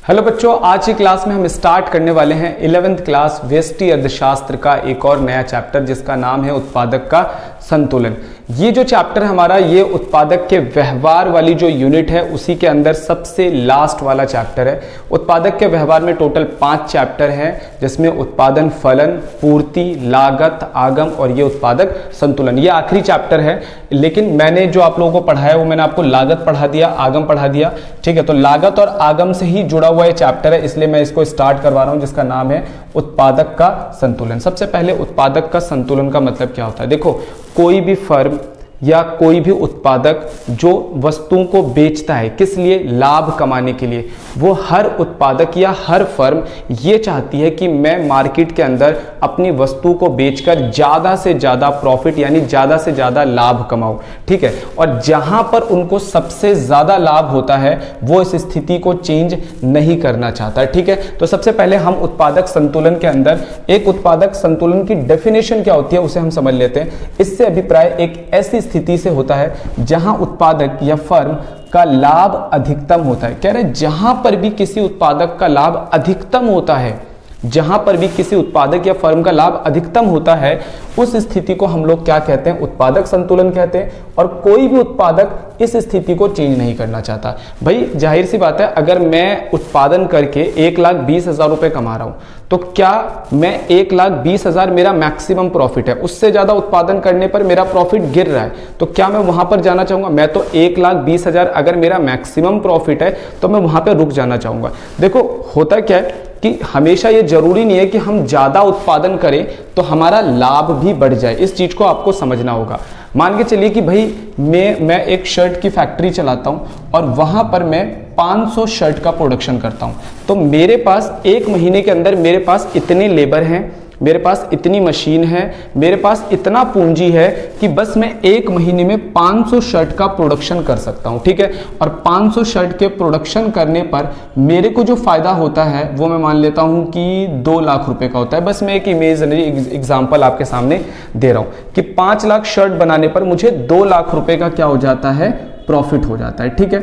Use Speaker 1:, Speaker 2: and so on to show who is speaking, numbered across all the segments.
Speaker 1: Hello बच्चों, आज की क्लास में हम स्टार्ट करने वाले हैं 11th क्लास व्यष्टि अर्थशास्त्र का एक और नया चैप्टर जिसका नाम है उत्पादक का संतुलन। ये जो चैप्टर है हमारा, ये उत्पादक के व्यवहार वाली जो यूनिट है उसी के अंदर सबसे लास्ट वाला चैप्टर है। उत्पादक के व्यवहार में टोटल 5 चैप्टर हैं जिसमें उत्पादन, फलन, पूर्ति, लागत, आगम और ये उत्पादक संतुलन, ये आखिरी चैप्टर है। लेकिन मैंने जो आप लोगों को पढ़ाया वो मैंने आपको लागत पढ़ा दिया, आगम पढ़ा दिया, ठीक है। तो लागत और आगम से ही जुड़ा हुआ ये चैप्टर है, इसलिए मैं इसको स्टार्ट करवा रहा हूं जिसका नाम है उत्पादक का संतुलन। सबसे पहले उत्पादक का संतुलन का मतलब क्या होता है। देखो, कोई भी फर्म या कोई भी उत्पादक जो वस्तुओं को बेचता है, किस लिए? लाभ कमाने के लिए। वो हर उत्पादक या हर फर्म ये चाहती है कि मैं मार्केट के अंदर अपनी वस्तु को बेचकर ज़्यादा से ज़्यादा प्रॉफिट यानी ज़्यादा से ज़्यादा लाभ कमाऊं, ठीक है। और जहां पर उनको सबसे ज़्यादा लाभ होता है वो इस स्थिति को चेंज नहीं करना चाहता, ठीक है। तो सबसे पहले हम उत्पादक संतुलन के अंदर एक उत्पादक संतुलन की डेफिनेशन क्या होती है उसे हम समझ लेते हैं। इससे अभिप्राय एक ऐसी स्थिति से होता है जहां उत्पादक या फर्म का लाभ अधिकतम होता है। कह रहे जहां पर भी किसी उत्पादक का लाभ अधिकतम होता है, जहां पर भी किसी उत्पादक या फर्म का लाभ अधिकतम होता है, उस स्थिति को हम लोग क्या कहते हैं? उत्पादक संतुलन कहते हैं। और कोई भी उत्पादक इस स्थिति को चेंज नहीं करना चाहता। भाई जाहिर सी बात है, अगर मैं उत्पादन करके 1,20,000 रुपए कमा रहा हूं तो क्या मैं 1,20,000 मेरा मैक्सिमम प्रॉफिट है, उससे ज्यादा उत्पादन करने पर मेरा प्रॉफिट गिर रहा है, तो क्या मैं वहां पर जाना चाहूंगा? मैं तो 1,20,000 अगर मेरा मैक्सिमम प्रॉफिट है तो मैं वहां पर रुक जाना चाहूंगा। देखो होता क्या है कि हमेशा ये जरूरी नहीं है कि हम ज्यादा उत्पादन करें तो हमारा लाभ भी बढ़ जाए। इस चीज को आपको समझना होगा। मान के चलिए कि भाई मैं एक शर्ट की फैक्ट्री चलाता हूं और वहां पर मैं 500 शर्ट का प्रोडक्शन करता हूं। तो मेरे पास एक महीने के अंदर मेरे पास इतने लेबर हैं, मेरे पास इतनी मशीन है, मेरे पास इतना पूंजी है कि बस मैं एक महीने में 500 शर्ट का प्रोडक्शन कर सकता हूं, ठीक है। और 500 शर्ट के प्रोडक्शन करने पर मेरे को जो फायदा होता है वो मैं मान लेता हूं कि 2 लाख रुपए का होता है। बस मैं एक इमेजिनरी एग्जांपल आपके सामने दे रहा हूं कि 5 लाख शर्ट बनाने पर मुझे 2 लाख रुपए का क्या हो जाता है? प्रॉफिट हो जाता है, ठीक है।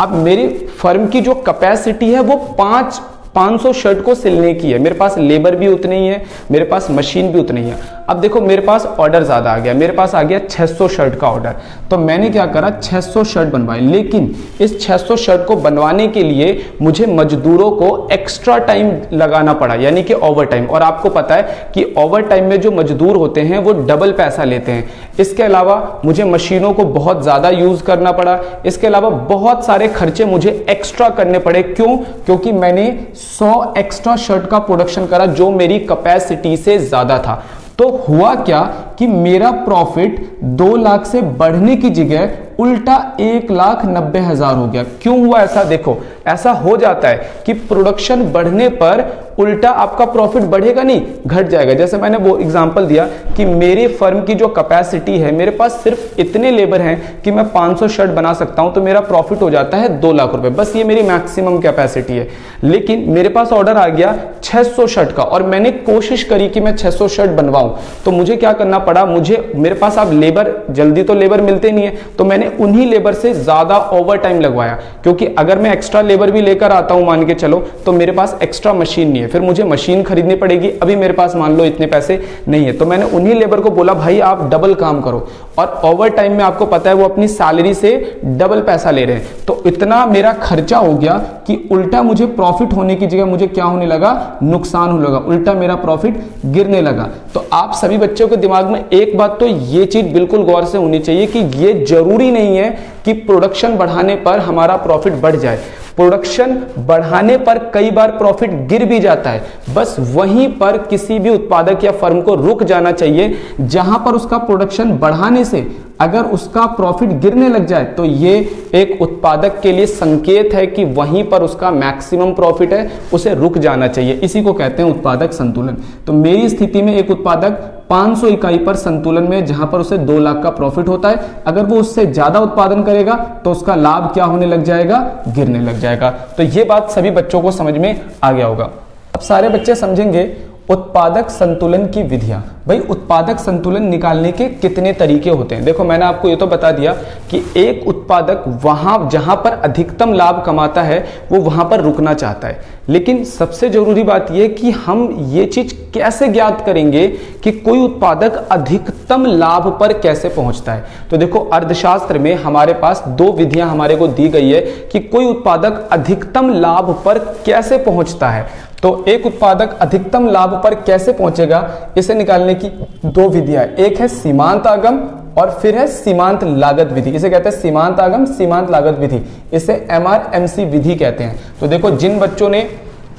Speaker 1: अब मेरी फर्म की जो कैपेसिटी है वो 500 शर्ट को सिलने की है। मेरे पास लेबर भी उतनी ही है, मेरे पास मशीन भी उतनी ही है। अब देखो मेरे पास ऑर्डर ज्यादा आ गया, मेरे पास आ गया 600 शर्ट का ऑर्डर। तो मैंने क्या करा? 600 शर्ट बनवाए। लेकिन इस 600 शर्ट को बनवाने के लिए मुझे मजदूरों को एक्स्ट्रा टाइम लगाना पड़ा, यानी कि ओवर टाइम। और आपको पता है कि ओवर टाइम में जो मजदूर होते हैं वो डबल पैसा लेते हैं। इसके अलावा मुझे मशीनों को बहुत ज्यादा यूज करना पड़ा। इसके अलावा बहुत सारे खर्चे मुझे एक्स्ट्रा करने पड़े। क्यों? क्योंकि मैंने 100 एक्स्ट्रा शर्ट का प्रोडक्शन करा जो मेरी कैपेसिटी से ज्यादा था। तो हुआ क्या कि मेरा प्रॉफिट 2 लाख से बढ़ने की जगह उल्टा 1,90,000 हो गया। क्यों हुआ ऐसा? देखो ऐसा हो जाता है कि प्रोडक्शन बढ़ने पर उल्टा आपका प्रॉफिट बढ़ेगा नहीं, घट जाएगा। जैसे मैंने वो एग्जांपल दिया कि मेरी फर्म की जो कैपेसिटी है, मेरे पास सिर्फ इतने लेबर हैं कि मैं 500 शर्ट बना सकता हूं, तो मेरा प्रॉफिट हो जाता है 2 लाख रुपए। बस ये मेरी मैक्सिमम कैपेसिटी है। लेकिन मेरे पास ऑर्डर आ गया 600 शर्ट का और मैंने कोशिश करी कि मैं 600 शर्ट बनवाऊं। तो मुझे क्या करना पड़ा? मेरे पास अब लेबर, जल्दी तो लेबर मिलते नहीं है, तो मैंने उन्हीं लेबर से ज्यादा ओवर टाइम लगवाया। क्योंकि अगर मैं एक्स्ट्रा लेबर भी लेकर आता हूं मान के चलो, तो मेरे पास एक्स्ट्रा मशीन नहीं है, फिर मुझे मशीन खरीदनी पड़ेगी। अभी मेरे पास मान लो इतने पैसे नहीं है, तो मैंने उन्हीं लेबर को बोला भाई आप डबल काम करो। और ओवर टाइम में आपको पता है वो अपनी सैलरी से डबल पैसा ले रहे हैं। तो इतना मेरा खर्चा हो गया कि उल्टा मुझे प्रॉफिट होने की जगह मुझे क्या होने लगा? नुकसान होने लगा, उल्टा मेरा प्रॉफिट गिरने लगा। तो आप सभी बच्चों के दिमाग में एक बात तो ये चीज बिल्कुल गौर से होनी चाहिए कि ये जरूरी नहीं है कि प्रोडक्शन बढ़ाने पर हमारा प्रॉफिट बढ़ जाए। प्रोडक्शन बढ़ाने पर कई बार प्रॉफिट गिर भी जाता है। बस वहीं पर किसी भी उत्पादक या फर्म को रुक जाना चाहिए जहां पर उसका प्रोडक्शन बढ़ाने से अगर उसका प्रॉफिट गिरने लग जाए तो ये एक उत्पादक के लिए संकेत है कि वहीं पर उसका मैक्सिमम प्रॉफिट है, उसे रुक जाना चाहिए। इसी को कहते हैं उत्पादक संतुलन। तो मेरी स्थिति में एक उत्पादक 500 इकाई पर संतुलन में, जहां पर उसे 2 लाख का प्रॉफिट होता है, अगर वो उससे ज्यादा उत्पादन करेगा तो उसका लाभ क्या होने लग जाएगा? गिरने लग जाएगा। तो ये बात सभी बच्चों को समझ में आ गया होगा। अब सारे बच्चे समझेंगे उत्पादक संतुलन की विधियां। भाई उत्पादक संतुलन निकालने के कितने तरीके होते हैं? देखो मैंने आपको ये तो बता दिया कि एक उत्पादक वहां जहां पर अधिकतम लाभ कमाता है वो वहां पर रुकना चाहता है, लेकिन सबसे जरूरी बात यह कि हम ये चीज कैसे ज्ञात करेंगे कि कोई उत्पादक अधिकतम लाभ पर कैसे पहुंचता है। तो देखो अर्थशास्त्र में हमारे पास दो विधियां हमारे को दी गई है कि कोई उत्पादक अधिकतम लाभ पर कैसे पहुंचता है। तो एक उत्पादक अधिकतम लाभ पर कैसे पहुंचेगा, इसे निकालने की दो विधियां, एक है सीमांत आगम और फिर है सीमांत लागत विधि। इसे कहते हैं सीमांत आगम सीमांत लागत विधि, इसे MRMC विधि कहते हैं। तो देखो जिन बच्चों ने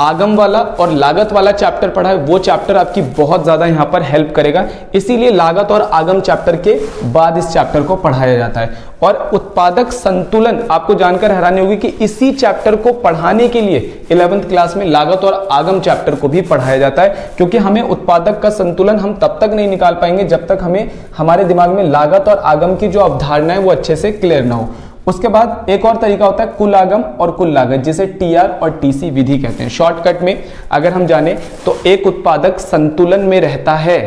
Speaker 1: आगम वाला और लागत वाला चैप्टर पढ़ा है वो चैप्टर आपकी बहुत ज्यादा यहां पर हेल्प करेगा, इसीलिए लागत और आगम चैप्टर के बाद इस चैप्टर को पढ़ाया जाता है। और उत्पादक संतुलन आपको जानकर हैरानी होगी कि इसी चैप्टर को पढ़ाने के लिए 11th क्लास में लागत और आगम चैप्टर को भी पढ़ाया जाता है, क्योंकि हमें उत्पादक का संतुलन हम तब तक नहीं निकाल पाएंगे जब तक हमें हमारे दिमाग में लागत और आगम की जो अवधारणा है वो अच्छे से क्लियर ना हो। उसके बाद एक और तरीका होता है कुल आगम और कुल लागत, जिसे TR और TC विधि कहते हैं। शॉर्टकट में अगर हम जाने तो एक उत्पादक संतुलन में रहता है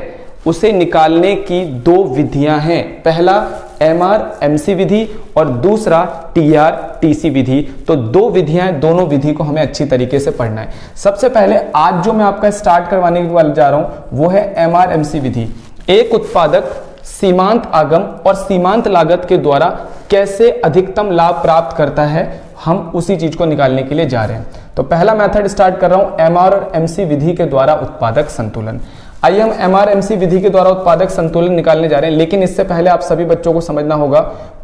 Speaker 1: उसे निकालने की दो विधियां हैं, पहला MRMC विधि और दूसरा TR TC विधि। तो दो विधियां हैं, दोनों विधि को हमें अच्छी तरीके से पढ़ना है। सबसे पहले आज जो मैं आपका स्टार्ट करवाने वाले जा रहा हूं वो है MRMC विधि। एक उत्पादक सीमांत आगम और सीमांत लागत के द्वारा कैसे अधिकतम लाभ प्राप्त करता है, हम उसी चीज को निकालने के लिए जा रहे हैं। तो पहला मेथड स्टार्ट कर रहा हूं MR और MC विधि के द्वारा उत्पादक संतुलन। आइए हम MRMC विधि के द्वारा उत्पादक संतुलन निकालने जा रहे हैं, लेकिन इससे पहले आप सभी बच्चों को समझना होगा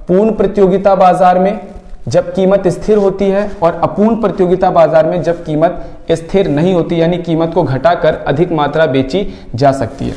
Speaker 1: पूर्ण प्रतियोगिता बाजार में जब कीमत स्थिर होती है और अपूर्ण प्रतियोगिता बाजार में जब कीमत स्थिर नहीं होती, यानी कीमत को घटाकर अधिक मात्रा बेची जा सकती है।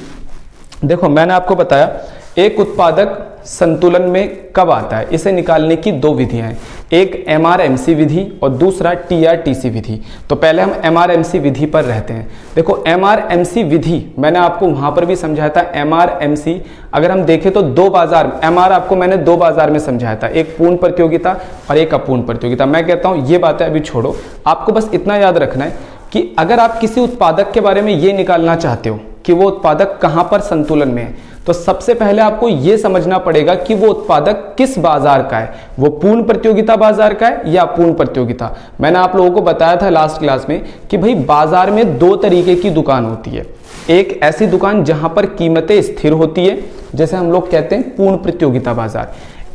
Speaker 1: देखो मैंने आपको बताया एक उत्पादक संतुलन में कब आता है, इसे निकालने की दो विधियां हैं, एक MRMC विधि और दूसरा TR TC विधि। तो पहले हम MRMC विधि पर रहते हैं। देखो MRMC विधि मैंने आपको वहां पर भी समझाया था। MRMC अगर हम देखें तो दो बाजार, MR आपको मैंने दो बाजार में समझाया था, एक पूर्ण प्रतियोगिता और एक अपूर्ण प्रतियोगिता। मैं कहता हूं ये बातें अभी छोड़ो, आपको बस इतना याद रखना है कि अगर आप किसी उत्पादक के बारे में ये निकालना चाहते हो कि वो उत्पादक कहां पर संतुलन में है, तो सबसे पहले आपको यह समझना पड़ेगा कि वो उत्पादक किस बाजार का है, वो पूर्ण प्रतियोगिता बाजार का है या अपूर्ण प्रतियोगिता। मैंने आप लोगों को बताया था लास्ट क्लास में कि भाई बाजार में दो तरीके की दुकान होती है, एक ऐसी दुकान जहां पर कीमतें स्थिर होती है, जैसे हम लोग कहते हैं पूर्ण प्रतियोगिता बाजार।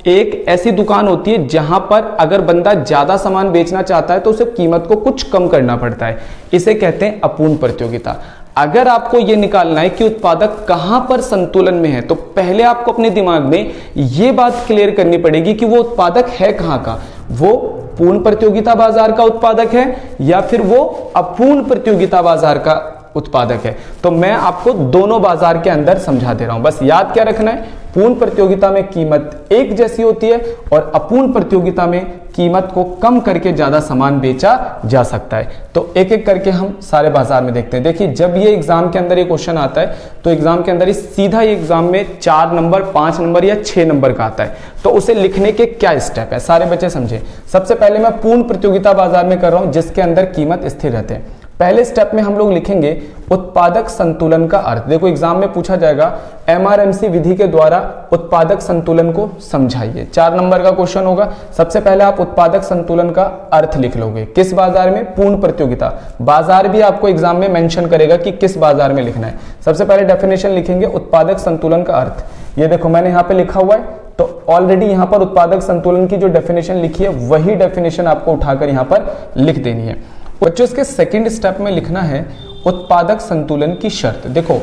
Speaker 1: एक ऐसी दुकान होती है जहां पर अगर बंदा ज्यादा सामान बेचना चाहता है तो उसे कीमत को कुछ कम करना पड़ता है, इसे कहते हैं अपूर्ण प्रतियोगिता। अगर आपको यह निकालना है कि उत्पादक कहां पर संतुलन में है, तो पहले आपको अपने दिमाग में यह बात क्लियर करनी पड़ेगी कि वो उत्पादक है कहां का, वो पूर्ण प्रतियोगिता बाजार का उत्पादक है या फिर वो अपूर्ण प्रतियोगिता बाजार का उत्पादक है। तो मैं आपको दोनों बाजार के अंदर समझा दे रहा हूं, बस याद क्या रखना है, पूर्ण प्रतियोगिता में कीमत एक जैसी होती है और अपूर्ण प्रतियोगिता में कीमत को कम करके ज्यादा सामान बेचा जा सकता है। तो एक एक करके हम सारे बाजार में देखते हैं। देखिए जब ये एग्जाम के अंदर ये क्वेश्चन आता है तो एग्जाम के अंदर ही सीधा ये एग्जाम में 4 नंबर 5 नंबर या 6 नंबर का आता है, तो उसे लिखने के क्या स्टेप है सारे बच्चे समझे। सबसे पहले मैं पूर्ण प्रतियोगिता बाजार में कर रहा हूं जिसके अंदर कीमत स्थिर रहते हैं। पहले स्टेप में हम लोग लिखेंगे उत्पादक संतुलन का अर्थ। देखो एग्जाम में पूछा जाएगा MRMC विधि के द्वारा उत्पादक संतुलन को समझाइए, 4 नंबर का क्वेश्चन होगा। सबसे पहले आप उत्पादक संतुलन का अर्थ लिख लोगे, किस बाजार में, पूर्ण प्रतियोगिता। बाजार भी आपको एग्जाम में मेंशन करेगा कि किस बाजार में लिखना है। सबसे पहले डेफिनेशन लिखेंगे उत्पादक संतुलन का अर्थ। ये देखो मैंने यहाँ पे लिखा हुआ है, तो ऑलरेडी यहाँ पर उत्पादक संतुलन की जो डेफिनेशन लिखी है वही डेफिनेशन आपको उठाकर यहाँ पर लिख देनी है। बच्चों इसके सेकंड स्टेप में लिखना है उत्पादक संतुलन की शर्त। देखो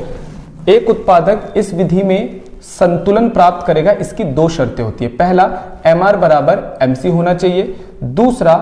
Speaker 1: एक उत्पादक इस विधि में संतुलन प्राप्त करेगा, इसकी दो शर्तें होती है। पहला MR बराबर MC होना चाहिए, दूसरा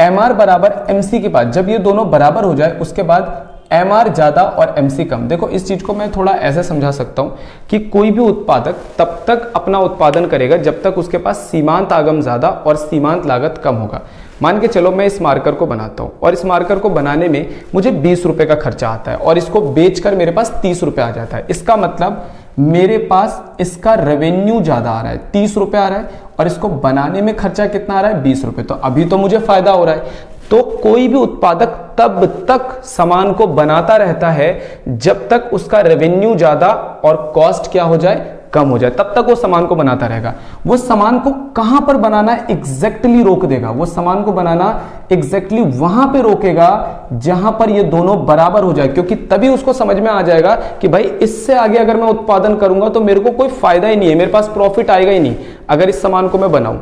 Speaker 1: MR बराबर MC के बाद जब ये दोनों बराबर हो जाए उसके बाद MR ज्यादा और MC कम। देखो इस चीज को मैं थोड़ा ऐसे समझा सकता हूं कि कोई भी उत्पादक तब तक अपना उत्पादन करेगा जब तक उसके पास सीमांत आगम ज्यादा और सीमांत लागत कम होगा। मान के चलो मैं इस मार्कर को बनाता हूं और इस मार्कर को बनाने में मुझे 20 रुपए का खर्चा आता है और इसको बेचकर मेरे पास 30 रुपए आ जाता है। इसका मतलब मेरे पास इसका रेवेन्यू ज्यादा आ रहा है, 30 रुपए आ रहा है और इसको बनाने में खर्चा कितना आ रहा है, 20 रुपए। तो अभी तो मुझे फायदा हो रहा है। तो कोई भी उत्पादक तब तक सामान को बनाता रहता है जब तक उसका रेवेन्यू ज्यादा और कॉस्ट क्या हो जाए, कम हो जाए, तब तक वो सामान को बनाता रहेगा। वो सामान को कहां पर बनाना है एग्जैक्टली रोक देगा, वो सामान को बनाना एग्जैक्टली वहां पे रोकेगा जहां पर ये दोनों बराबर हो जाए, क्योंकि तभी उसको समझ में आ जाएगा कि भाई इससे आगे अगर मैं उत्पादन करूंगा तो मेरे को कोई फायदा ही नहीं है, मेरे पास प्रॉफिट आएगा ही नहीं। अगर इस सामान को मैं बनाऊं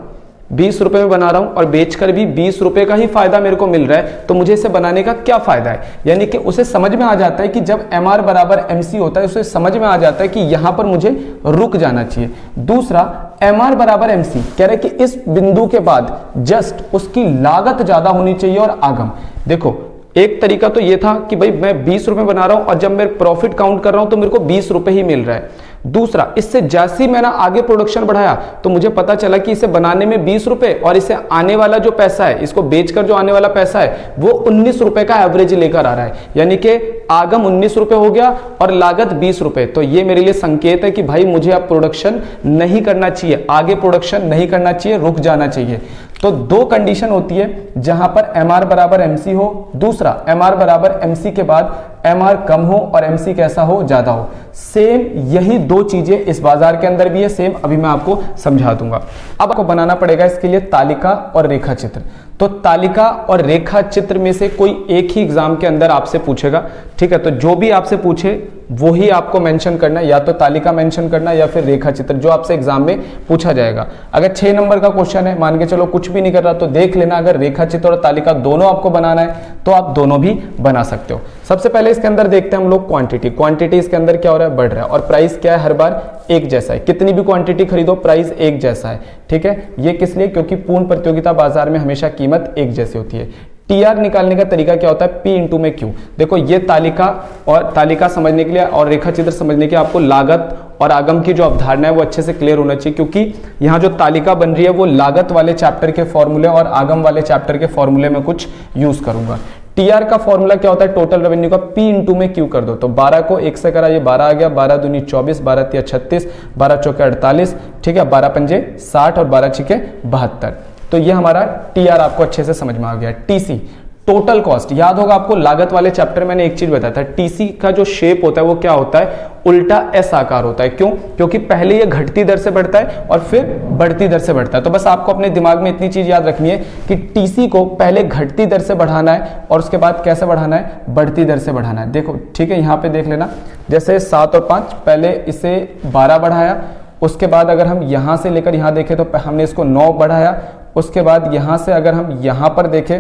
Speaker 1: 20 रुपए में बना रहा हूं और बेचकर भी 20 रुपए का ही फायदा मेरे को मिल रहा है, तो मुझे इसे बनाने का क्या फायदा है। यानी कि उसे समझ में आ जाता है कि जब MR बराबर MC होता है, उसे समझ में आ जाता है कि यहां पर मुझे रुक जाना चाहिए। दूसरा, MR बराबर MC कह रहे हैं कि इस बिंदु के बाद जस्ट उसकी लागत ज्यादा होनी चाहिए और आगम। देखो एक तरीका तो ये था कि भाई मैं 20 रुपए बना रहा हूं और जब मैं प्रॉफिट काउंट कर रहा हूं तो मेरे को 20 रुपए ही मिल रहा है। दूसरा, इससे जैसे ही मैंने आगे प्रोडक्शन बढ़ाया तो मुझे पता चला कि इसे बनाने में 20 रुपए और इसे आने वाला जो पैसा है, इसको बेचकर जो आने वाला पैसा है वो 19 रुपए का एवरेज लेकर आ रहा है। यानी कि आगम 19 रुपए हो गया और लागत 20 रुपए। तो ये मेरे लिए संकेत है कि भाई मुझे अब प्रोडक्शन नहीं करना चाहिए, आगे प्रोडक्शन नहीं करना चाहिए, रुक जाना चाहिए। तो दो कंडीशन होती है जहां पर MR बराबर MC हो, दूसरा MR बराबर MC के बाद MR कम हो और MC कैसा हो, ज्यादा हो। सेम यही दो चीजें इस बाजार के अंदर भी है, सेम अभी मैं आपको समझा दूंगा। अब आपको बनाना पड़ेगा इसके लिए तालिका और रेखा चित्र। तो तालिका और रेखा चित्र में से कोई एक ही एग्जाम के अंदर आपसे पूछेगा, ठीक है। तो जो भी आपसे पूछे वो ही आपको मेंशन करना, या तो तालिका मेंशन करना या फिर रेखा चित्र, जो आपसे एग्जाम में पूछा जाएगा। अगर 6 नंबर का क्वेश्चन है, मान के चलो कुछ भी नहीं कर रहा, तो देख लेना अगर रेखा चित्र और तालिका दोनों आपको बनाना है तो आप दोनों भी बना सकते हो। सबसे पहले इसके अंदर देखते हैं हम लोग क्वांटिटी। क्वांटिटी इसके अंदर क्या हो रहा है, बढ़ रहा है, और प्राइस क्या है, हर बार एक जैसा है। कितनी भी क्वांटिटी खरीदो प्राइस एक जैसा है, ठीक है। ये किस लिए, क्योंकि पूर्ण प्रतियोगिता बाजार में हमेशा कीमत एक जैसी होती है। TR निकालने का तरीका क्या होता है, P इंटू में Q। देखो ये तालिका, और तालिका समझने के लिए और रेखा चित्र समझने के लिए आपको लागत और आगम की जो अवधारणा है वो अच्छे से क्लियर होना चाहिए, क्योंकि यहाँ जो तालिका बन रही है वो लागत वाले चैप्टर के फॉर्मूले और आगम वाले चैप्टर के फॉर्मूले में कुछ यूज करूंगा। TR का फॉर्मूला क्या होता है, टोटल रेवेन्यू का P इंटू में Q कर दो। तो 12 को 1 से करा, ये 12 आ गया, 12 दूनी 24, 12 तिया 36, 12 चौके 48, ठीक है, 12 पंजे 60 और 12 छिके 72। तो ये हमारा TR आपको अच्छे से समझ में आ गया। TC टोटल कॉस्ट, याद होगा आपको लागत वाले चैप्टर मैंने एक चीज बताया था, TC का जो शेप होता है वो क्या होता है, उल्टा S आकार होता है। क्यों, क्योंकि पहले ये घटती दर से बढ़ता है और फिर बढ़ती दर से बढ़ता है। तो बस आपको अपने दिमाग में इतनी चीज याद रखनी है कि TC को पहले घटती दर से बढ़ाना है और उसके बाद कैसे बढ़ाना है, बढ़ती दर से बढ़ाना है। देखो ठीक है, यहाँ पे देख लेना, जैसे 7 और 5, पहले इसे 12 बढ़ाया, उसके बाद अगर हम यहाँ से लेकर यहाँ देखें तो हमने इसको 9 बढ़ाया, उसके बाद यहाँ से अगर हम यहाँ पर देखें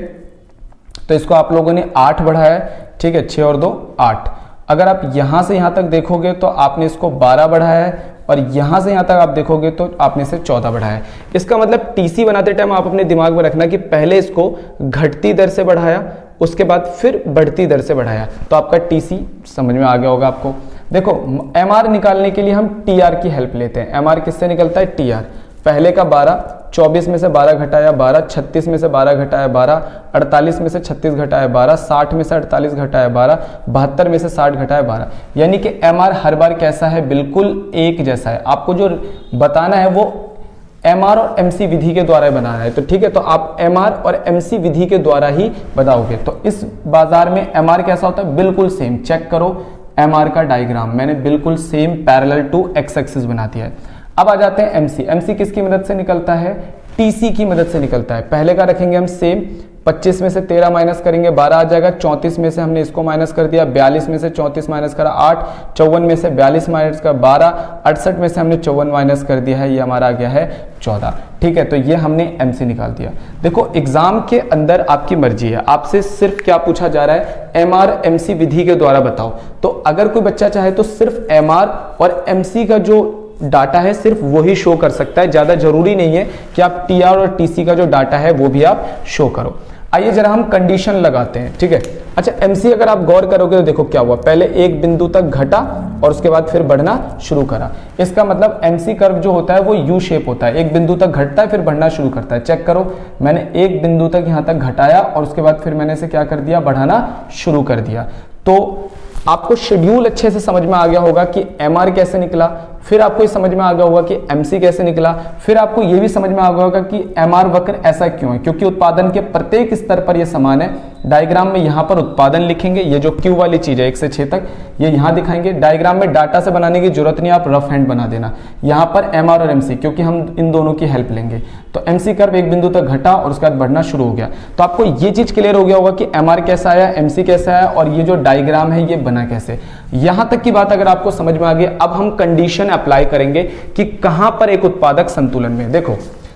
Speaker 1: तो इसको आप लोगों ने 8 बढ़ाया, ठीक है, 6 और 2 8। अगर आप यहां से यहां तक देखोगे तो आपने इसको 12 बढ़ाया है, और यहां से यहां तक आप देखोगे तो आपने इसे 14 बढ़ाया है। इसका मतलब TC बनाते टाइम आप अपने दिमाग में रखना कि पहले इसको घटती दर से बढ़ाया, उसके बाद फिर बढ़ती दर से बढ़ाया, तो आपका TC समझ में आ गया होगा आपको। देखो MR निकालने के लिए हम TR की हेल्प लेते हैं। MR किससे निकलता है, TR। पहले का 12, 24 में से 12 घटाया 12, 36 में से 12 घटाया 12, 48 में से 36 घटाया 12, 60 में से 48 घटाया 12, 72 में से 60 घटाया 12। यानी कि MR हर बार कैसा है, बिल्कुल एक जैसा है। आपको जो बताना है वो MR और MC विधि के द्वारा बनाना है, तो ठीक है, तो आप MR और MC विधि के द्वारा ही बताओगे। तो इस बाजार में MR कैसा होता है, बिल्कुल सेम। चेक करो MR का डायग्राम, मैंने बिल्कुल same parallel to X axis बना दिया है। अब आ जाते हैं MC। MC किसकी मदद से निकलता है, TC की मदद से निकलता है। पहले का रखेंगे हम सेम, 25 में से 13 माइनस करेंगे 12 आ जाएगा, 34 में से हमने इसको माइनस कर दिया, 42 में से 34 माइनस करा 8, 54 में से 42 माइनस कर 12, 68 में से हमने 54 माइनस कर दिया है, ये हमारा आ गया है 14। ठीक है, तो ये हमने MC निकाल दिया। देखो एग्जाम के अंदर आपकी मर्जी है, आपसे सिर्फ क्या पूछा जा रहा है, MR MC विधि के द्वारा बताओ। तो अगर कोई बच्चा चाहे तो सिर्फ MR और MC का जो डाटा है सिर्फ वही शो कर सकता है, ज्यादा जरूरी नहीं है कि आप TR और TC का जो डाटा है वो भी आप शो करो। आइए जरा हम कंडीशन लगाते हैं, ठीक है। अच्छा MC अगर आप गौर करोगे तो देखो क्या हुआ, पहले एक बिंदु तक घटा और उसके बाद फिर बढ़ना शुरू करा। इसका मतलब MC कर्व जो होता है वो U शेप होता है, एक बिंदु तक घटता है फिर बढ़ना शुरू करता है। चेक करो, मैंने एक बिंदु तक यहां तक घटाया और उसके बाद फिर मैंने इसे क्या कर दिया, बढ़ाना शुरू कर दिया। तो आपको शेड्यूल अच्छे से समझ में आ गया होगा कि एमआर कैसे निकला, फिर आपको ये समझ में आ गया होगा कि एमसी कैसे निकला, फिर आपको ये भी समझ में आ गया होगा कि एमआर वक्र ऐसा क्यों है, क्योंकि उत्पादन के प्रत्येक स्तर पर ये समान है। डायग्राम में यहाँ पर उत्पादन लिखेंगे, ये जो क्यू वाली चीज है 1 से 6 तक ये यहाँ दिखाएंगे। डायग्राम में डाटा से बनाने की जरूरत नहीं, आप रफ हैंड बना देना। यहाँ पर एमआर और एमसी, क्योंकि हम इन दोनों की हेल्प लेंगे। तो एमसी कर्व एक बिंदु तक घटा और उसके बाद बढ़ना शुरू हो गया। तो आपको ये चीज क्लियर हो गया होगा कि एमआर कैसा आया, एमसी कैसा आया और ये जो डायग्राम है ये बना कैसे। यहां तक की बात अगर आपको समझ में आ गई, अब हम कंडीशन अप्लाई करेंगे कि कहां पर एक उत्पादक संतुलन में। देखो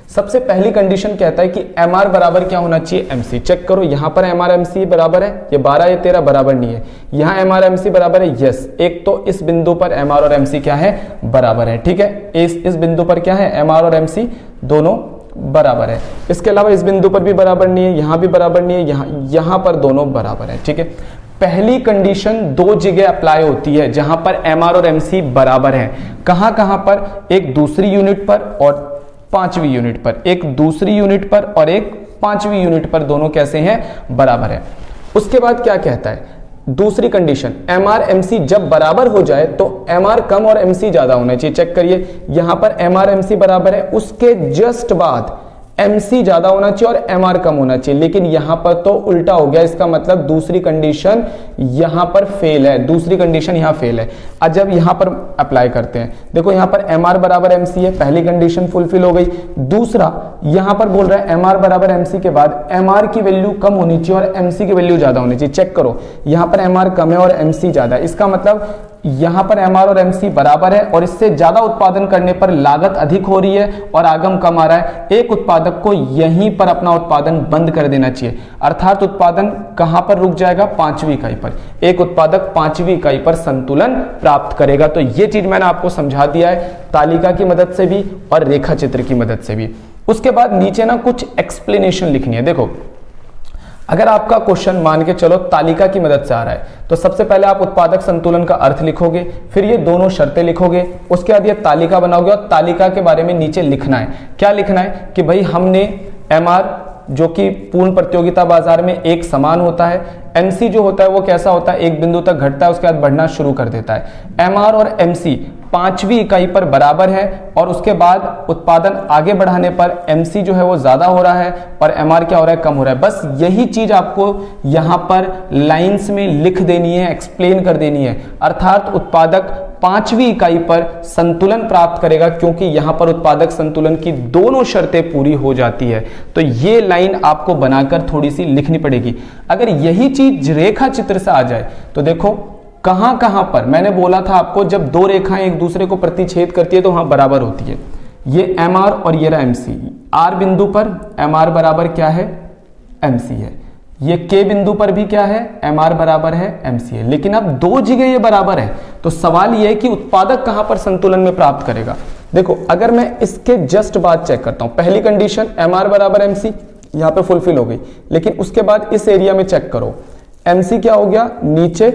Speaker 1: सबसे पहली कंडीशन कहता है कि एमआर बराबर क्या होना चाहिए, एमसी। चेक करो यहां पर एमआर एमसी बराबर है, ये 12 ये 13 बराबर नहीं है। यहां एमआर एमसी बराबर है, यस। एक तो इस बिंदु पर एमआर और एमसी क्या है, बराबर है, ठीक है। इस बिंदु पर क्या है, एमआर और एमसी दोनों बराबर है। इसके अलावा इस बिंदु पर भी बराबर नहीं है, यहां भी बराबर नहीं है, यहां पर दोनों बराबर है, ठीक है। पहली कंडीशन 2 जगह अप्लाई होती है जहां पर एमआर और एमसी बराबर है। कहां कहां पर, एक दूसरी यूनिट पर और 5वीं यूनिट पर, एक दूसरी यूनिट पर और एक 5वीं यूनिट पर, दोनों कैसे हैं, बराबर है। उसके बाद क्या कहता है दूसरी कंडीशन, एमआर एमसी जब बराबर हो जाए तो एमआर कम और एमसी ज्यादा होना चाहिए। चेक करिए यहां पर एमआर एमसी बराबर है, उसके जस्ट बाद एमसी ज्यादा होना चाहिए और एमआर कम होना चाहिए, लेकिन यहां पर तो उल्टा हो गया। इसका मतलब दूसरी कंडीशन यहां पर फेल है, दूसरी कंडीशन यहां फेल है। अब जब यहां पर अप्लाई करते हैं, देखो यहां पर एमआर बराबर एमसी है, पहली कंडीशन फुलफिल हो गई। दूसरा यहां पर बोल रहा है एमआर बराबर एमसी के बाद एमआर की वैल्यू कम होनी चाहिए और एमसी की वैल्यू ज्यादा होनी चाहिए। चेक करो यहां पर एमआर कम है और एमसी ज्यादा है, इसका मतलब यहां पर एमआर और एमसी बराबर है और इससे ज्यादा उत्पादन करने पर लागत अधिक हो रही है और आगम कम आ रहा है। एक उत्पादक को यहीं पर अपना उत्पादन बंद कर देना चाहिए, अर्थात उत्पादन कहां पर रुक जाएगा, 5वीं इकाई पर। एक उत्पादक 5वीं इकाई पर संतुलन प्राप्त करेगा। तो यह चीज मैंने आपको समझा दिया है तालिका की मदद से भी और रेखा चित्र की मदद से भी। उसके बाद नीचे ना कुछ एक्सप्लेनेशन लिखनी है। देखो अगर आपका क्वेश्चन मान के चलो तालिका की मदद से आ रहा है तो सबसे पहले आप उत्पादक संतुलन का अर्थ लिखोगे, फिर ये दोनों शर्तें लिखोगे, उसके बाद ये तालिका बनाओगे और तालिका के बारे में नीचे लिखना है। क्या लिखना है कि भाई हमने एमआर जो कि पूर्ण प्रतियोगिता बाजार में एक समान होता है, एमसी जो होता है वो कैसा होता है, एक बिंदु तक घटता है उसके बाद बढ़ना शुरू कर देता है। एमआर और एमसी 5वीं इकाई पर बराबर है और उसके बाद उत्पादन आगे बढ़ाने पर एमसी जो है वो ज्यादा हो रहा है और एमआर क्या हो रहा है, कम हो रहा है। बस यही चीज आपको यहां पर लाइंस में लिख देनी है, एक्सप्लेन कर देनी है। अर्थात उत्पादक 5वीं इकाई पर संतुलन प्राप्त करेगा क्योंकि यहां पर उत्पादक संतुलन की दोनों शर्तें पूरी हो जाती है। तो ये लाइन आपको बनाकर थोड़ी सी लिखनी पड़ेगी। अगर यही चीज रेखा चित्र से आ जाए तो देखो कहां कहां पर, मैंने बोला था आपको जब 2 रेखाएं एक दूसरे को प्रतिच्छेद करती है तो वहां बराबर होती है। ये एमआर और ये रहा एमसी। आर बिंदु पर एमआर बराबर क्या है, एमसी है। ये के बिंदु पर भी क्या है, एमआर बराबर है एमसी है। लेकिन अब 2 जगह ये बराबर है तो सवाल ये है कि उत्पादक कहां पर संतुलन में प्राप्त करेगा। देखो अगर मैं इसके जस्ट बाद चेक करता हूं, पहली कंडीशन एमआर बराबर एमसी यहां पे फुलफिल हो गई, लेकिन उसके बाद इस एरिया में चेक करो, एमसी क्या हो गया नीचे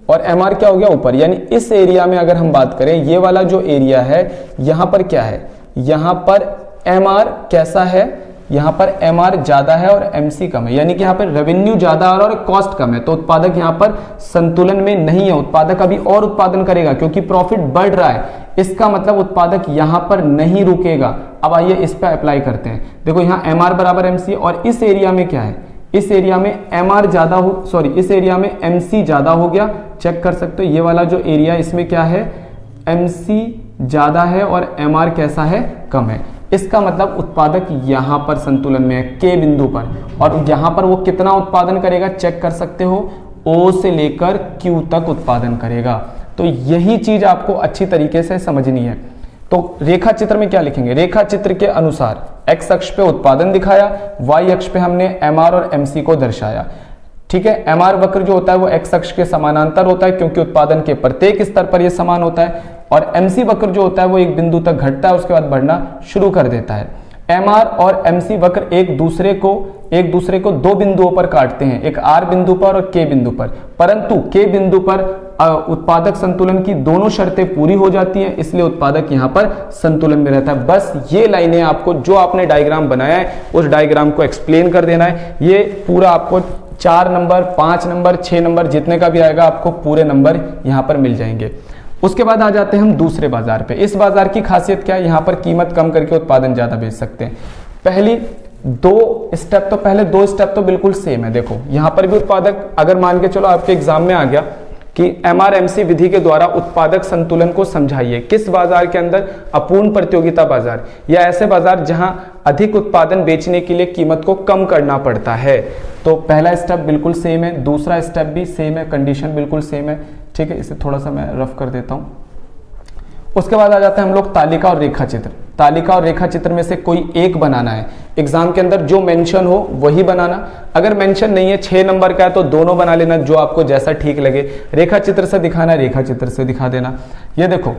Speaker 1: और एमआर क्या हो गया ऊपर। यानी इस एरिया में अगर हम बात करें, ये वाला जो एरिया है यहां पर क्या है, यहां पर एमआर कैसा है, यहां पर एमआर ज्यादा है और एमसी कम है, यानी कि यहां पर रेवेन्यू ज्यादा और कॉस्ट कम है। तो उत्पादक यहां पर संतुलन में नहीं है, उत्पादक अभी और उत्पादन करेगा क्योंकि प्रॉफिट बढ़ रहा है। इसका मतलब उत्पादक यहां पर नहीं रुकेगा। अब आइए इस पर अप्लाई करते हैं। देखो यहां एमआर बराबर एमसी और इस एरिया में क्या है, इस एरिया में एमआर ज्यादा हो, सॉरी इस एरिया में एमसी ज्यादा हो गया। चेक कर सकते हो ये वाला जो एरिया इसमें क्या है, एमसी ज्यादा है और एमआर कैसा है, कम है। इसका मतलब उत्पादक यहां पर संतुलन में है के बिंदु पर, और यहां पर वो कितना उत्पादन करेगा चेक कर सकते हो, ओ से लेकर क्यू तक उत्पादन करेगा। तो यही चीज आपको अच्छी तरीके से समझनी है। तो रेखा चित्र में क्या लिखेंगे, रेखा चित्र के अनुसार एक्स अक्ष पे उत्पादन दिखाया, वाई अक्ष पे हमने एमआर और एमसी को दर्शाया। ठीक है, एमआर वक्र जो होता है वो एक्स अक्ष के समानांतर होता है क्योंकि उत्पादन के प्रत्येक स्तर पर यह समान होता है, और एमसी वक्र जो होता है वो एक बिंदु तक घटता है उसके बाद बढ़ना शुरू कर देता है। एमआर और एमसी वक्र एक दूसरे को 2 बिंदुओं पर काटते हैं, एक आर बिंदु पर और के बिंदु पर, परंतु के बिंदु पर उत्पादक संतुलन की दोनों शर्तें पूरी हो जाती हैं, इसलिए उत्पादक यहां पर संतुलन में रहता है। बस ये लाइनें आपको जो आपने डायग्राम बनाया है उस डायग्राम को एक्सप्लेन कर देना है। ये पूरा आपको 4 नंबर, 5 नंबर, 6 नंबर, जितने का भी आएगा आपको पूरे नंबर यहाँ पर मिल जाएंगे। उसके बाद आ जाते हैं हम दूसरे बाजार पे। इस बाजार की खासियत क्या है, यहाँ पर कीमत कम करके उत्पादन ज्यादा बेच सकते हैं। पहले दो स्टेप तो बिल्कुल सेम है। देखो यहाँ पर भी उत्पादक, अगर मान के चलो आपके एग्जाम में आ गया कि MRMC विधि के द्वारा उत्पादक संतुलन को समझाइए, किस बाजार के अंदर, अपूर्ण प्रतियोगिता बाजार या ऐसे बाजार जहां अधिक उत्पादन बेचने के लिए कीमत को कम करना पड़ता है। तो पहला स्टेप बिल्कुल सेम है, दूसरा स्टेप भी सेम है, कंडीशन बिल्कुल सेम है। ठीक है, इसे थोड़ा सा मैं रफ कर देता हूं। उसके बाद आ जाते हैं हम लोग तालिका और रेखा चित्र। तालिका और रेखा चित्र में से कोई एक बनाना है। एग्जाम के अंदर जो मेंशन हो वही बनाना। अगर मेंशन नहीं है, 6 नंबर का है तो दोनों बना लेना, जो आपको जैसा ठीक लगे। रेखा चित्र से दिखाना है, रेखा चित्र से दिखा देना। ये देखो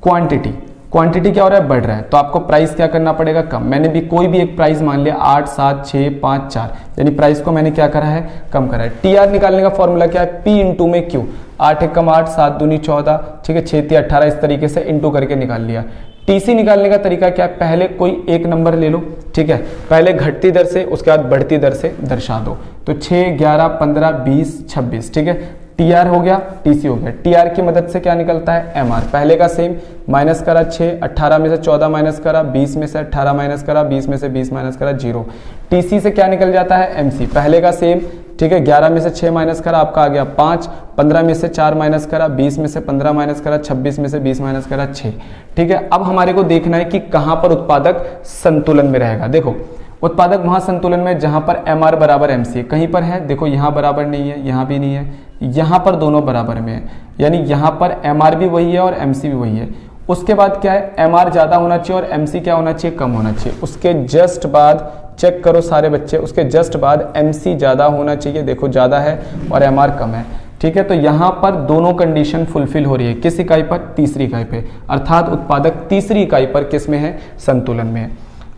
Speaker 1: क्वांटिटी क्या हो रहा है, बढ़ रहा है, तो आपको प्राइस क्या करना पड़ेगा, कम। मैंने भी कोई भी एक प्राइस मान लिया 8, 7, 6, 5, 4, यानी प्राइस को मैंने क्या करा है, कम करा है। TR निकालने का फॉर्मूला क्या है, P इंटू में Q। 8 एकम 8, 7 दूनी 14, ठीक है, 6 3 18, इस तरीके से इंटू करके निकाल लिया। TC निकालने का तरीका क्या है, पहले कोई एक नंबर ले लो, ठीक है, पहले घटती दर से उसके बाद बढ़ती दर से दर्शा दो। तो 6, 11, 15, 20, 26, ठीक है। TR हो गया, TC हो गया। TR की मदद से क्या निकलता है, MR। पहले का सेम, माइनस करा 6, 18 में से 14 माइनस करा, 20 में से 18 माइनस करा, 20 में से 20 माइनस करा, 0। TC से क्या निकल जाता है, MC। पहले का सेम, ठीक है, 11 में से 6 माइनस करा, आपका आ गया 5, 15 में से 4 माइनस करा, 20 में से 15 माइनस करा, 26 में से 20 माइनस करा, 6। ठीक है, अब हमारे को देखना है कि कहां पर उत्पादक संतुलन में रहेगा। देखो उत्पादक वहां संतुलन में जहां पर MR बराबर MC, कहीं पर है, देखो यहां बराबर नहीं है, यहां भी नहीं है, यहां पर दोनों बराबर में है, यानी यहां पर MR भी वही है और MC भी वही है। उसके बाद क्या है, MR ज्यादा होना चाहिए और MC क्या होना चाहिए, कम होना चाहिए। उसके जस्ट बाद चेक करो सारे बच्चे, उसके जस्ट बाद MC ज्यादा होना चाहिए, देखो ज्यादा है, और MR कम है। ठीक है, तो यहां पर दोनों कंडीशन फुलफिल हो रही है। किस इकाई पर, तीसरी इकाई पे, अर्थात उत्पादक तीसरी इकाई पर किस में है, संतुलन में है।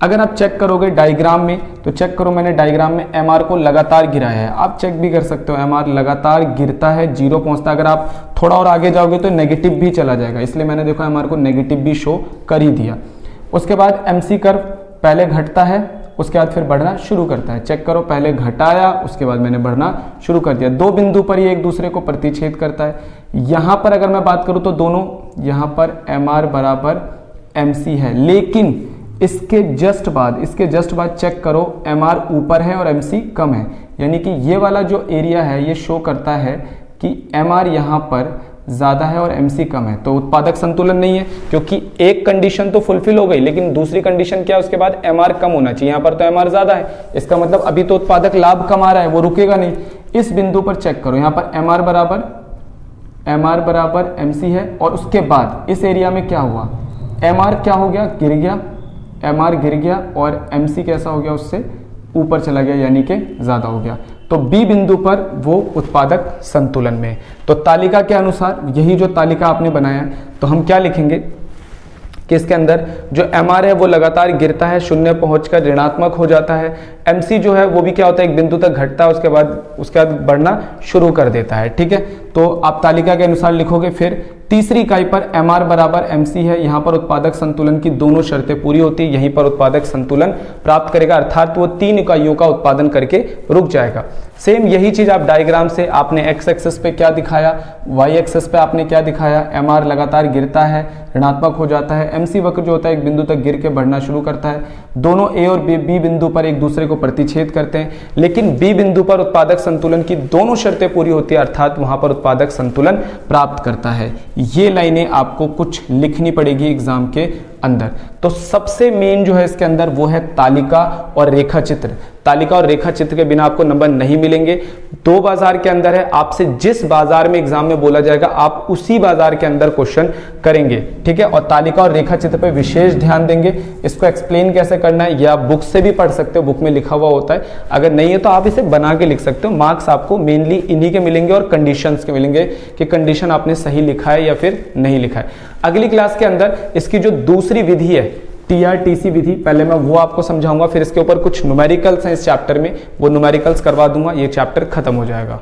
Speaker 1: अगर आप चेक करोगे डायग्राम में, तो चेक करो, मैंने डायग्राम में MR को लगातार गिराया है, आप चेक भी कर सकते हो, MR लगातार गिरता है, 0 पहुंचता है। अगर आप थोड़ा और आगे जाओगे तो नेगेटिव भी चला जाएगा, इसलिए मैंने देखो MR को नेगेटिव भी शो कर ही दिया। उसके बाद MC कर्व पहले घटता है, उसके बाद फिर बढ़ना शुरू करता है। चेक करो, पहले घटाया, उसके बाद मैंने बढ़ना शुरू कर दिया। 2 बिंदु पर ये एक दूसरे को प्रतिच्छेद करता है। यहां पर अगर मैं बात करूं तो दोनों, यहां पर MR बराबर MC है, लेकिन इसके जस्ट बाद चेक करो, MR ऊपर है और MC कम है, यानी कि ये वाला जो एरिया है ये शो करता है कि MR यहाँ पर ज्यादा है और MC कम है। तो उत्पादक संतुलन नहीं है, क्योंकि एक कंडीशन तो फुलफिल हो गई, लेकिन दूसरी कंडीशन क्या है, उसके बाद MR कम होना चाहिए। यहाँ पर तो MR ज्यादा है, इसका मतलब अभी तो उत्पादक लाभ कमा रहा है, वो रुकेगा नहीं। इस बिंदु पर चेक करो, यहाँ पर MR बराबर MC है, और उसके बाद इस एरिया में क्या हुआ, MR क्या हो गया, गिर गया, MR गिर गया और MC कैसा हो गया, उससे ऊपर चला गया, यानी कि ज्यादा हो गया। तो B बिंदु पर वो उत्पादक संतुलन में। तो तालिका के अनुसार, यही जो तालिका आपने बनाया है, तो हम क्या लिखेंगे कि इसके अंदर जो MR है वो लगातार गिरता है, 0 पहुंचकर ऋणात्मक हो जाता है। MC जो है वो भी क्या होता है, एक बिंदु तक घटता है, उसके बाद बढ़ना शुरू कर देता है। ठीक है, तो आप तालिका के अनुसार लिखोगे। फिर तीसरी इकाई पर MR बराबर MC है, यहां पर उत्पादक संतुलन की दोनों शर्तें पूरी होती है, यहीं पर उत्पादक संतुलन प्राप्त करेगा, अर्थात वो 3 इकाइयों का उत्पादन करके रुक जाएगा। सेम यही चीज आप डायग्राम से, आपने एक्स एक्सिस पे क्या दिखाया, वाई एक्सिस पे आपने क्या दिखाया, MR लगातार गिरता है, ऋणात्मक हो जाता है, MC वक्र जो होता है एक बिंदु तक गिर के बढ़ना शुरू करता है। दोनों A और B बिंदु पर एक दूसरे को प्रतिच्छेद करते हैं, लेकिन B बिंदु पर उत्पादक संतुलन की दोनों शर्तें पूरी होती है, अर्थात वहां पर उत्पादक संतुलन प्राप्त करता है। ये लाइनें आपको कुछ लिखनी पड़ेगी एग्जाम के अंदर। तो सबसे मेन जो है इसके अंदर वो है तालिका और रेखा चित्र। तालिका और रेखा चित्र के बिना आपको नंबर नहीं मिलेंगे। 2 बाजार के अंदर है, आपसे जिस बाजार में एग्जाम में बोला जाएगा आप उसी बाजार के अंदर क्वेश्चन करेंगे। ठीक है, और तालिका और रेखा चित्र पे विशेष ध्यान देंगे। इसको एक्सप्लेन कैसे करना है, या बुक से भी पढ़ सकते हो, बुक में लिखा हुआ होता है, अगर नहीं है तो आप इसे बना के लिख सकते हो। मार्क्स आपको मेनली इन्हीं के मिलेंगे और कंडीशंस के मिलेंगे कि कंडीशन आपने सही लिखा है या फिर नहीं लिखा है। अगली क्लास के अंदर इसकी जो दूसरी विधि है, TR-TC विधि, पहले मैं वो आपको समझाऊंगा, फिर इसके ऊपर कुछ न्यूमेरिकल्स हैं इस चैप्टर में, वो न्यूमेरिकल्स करवा दूंगा, ये चैप्टर खत्म हो जाएगा।